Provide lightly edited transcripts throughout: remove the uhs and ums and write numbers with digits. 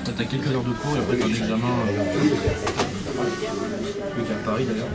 T'as quelques heures de cours et après t'as un examen le cas à Paris d'ailleurs.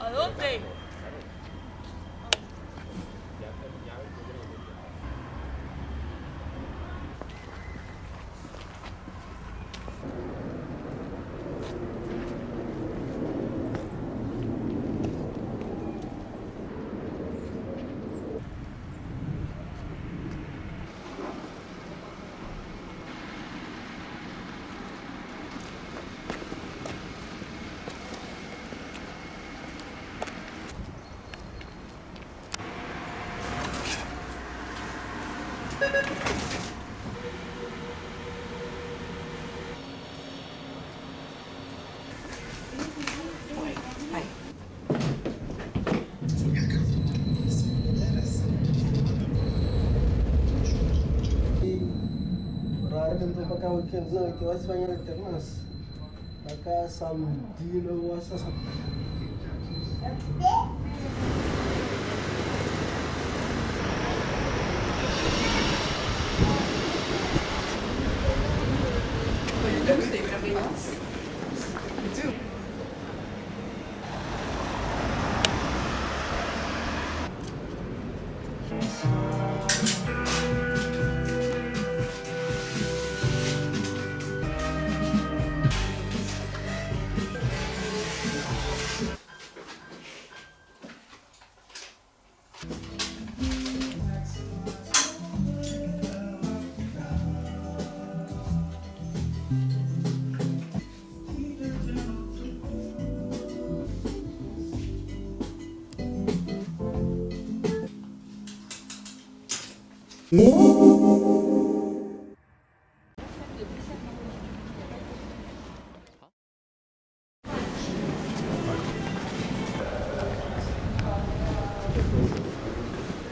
¿A dónde? Horário que eu estou para cá, weekend, que vai se banhar internas. Acá, Samdino, essa.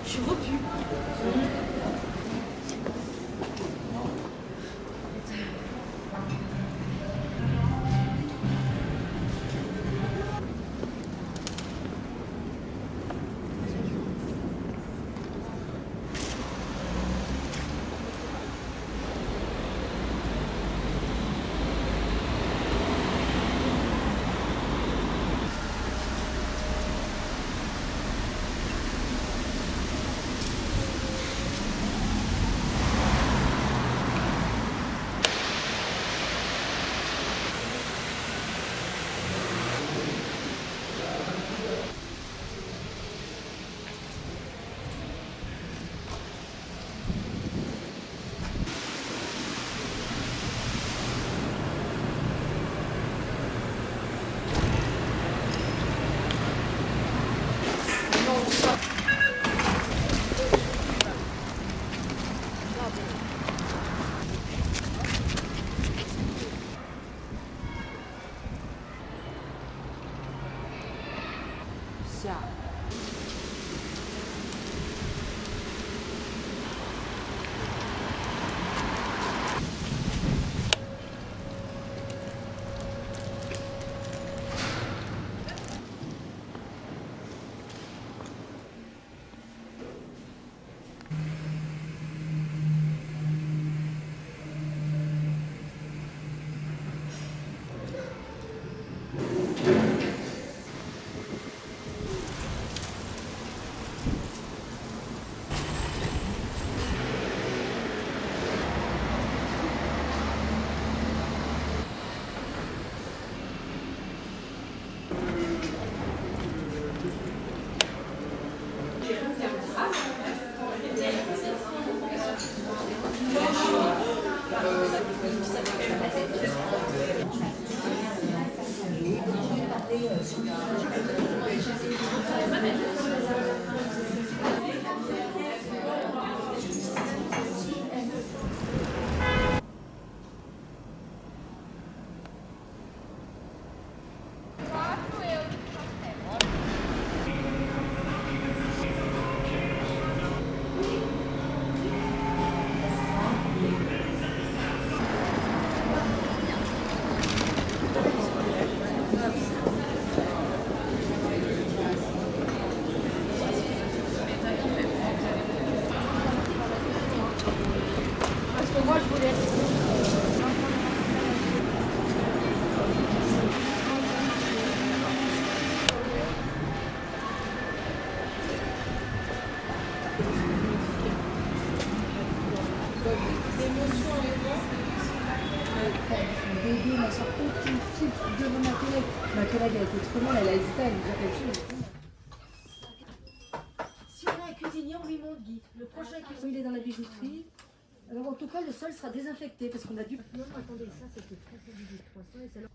Je suis repue. moi, je voulais. Son bébé, ma soeur, aucune filtre devant ma collègue. Ma collègue a été trop mal, elle a hésité à lui dire quelque chose. Si on a un cuisinier, on lui montre Guy. Le prochain cuisinier, il est dans la bijouterie. Alors en tout cas, le sol sera désinfecté parce qu'on a dû. Non, attendez, ça c'était 318, 300 et c'est là.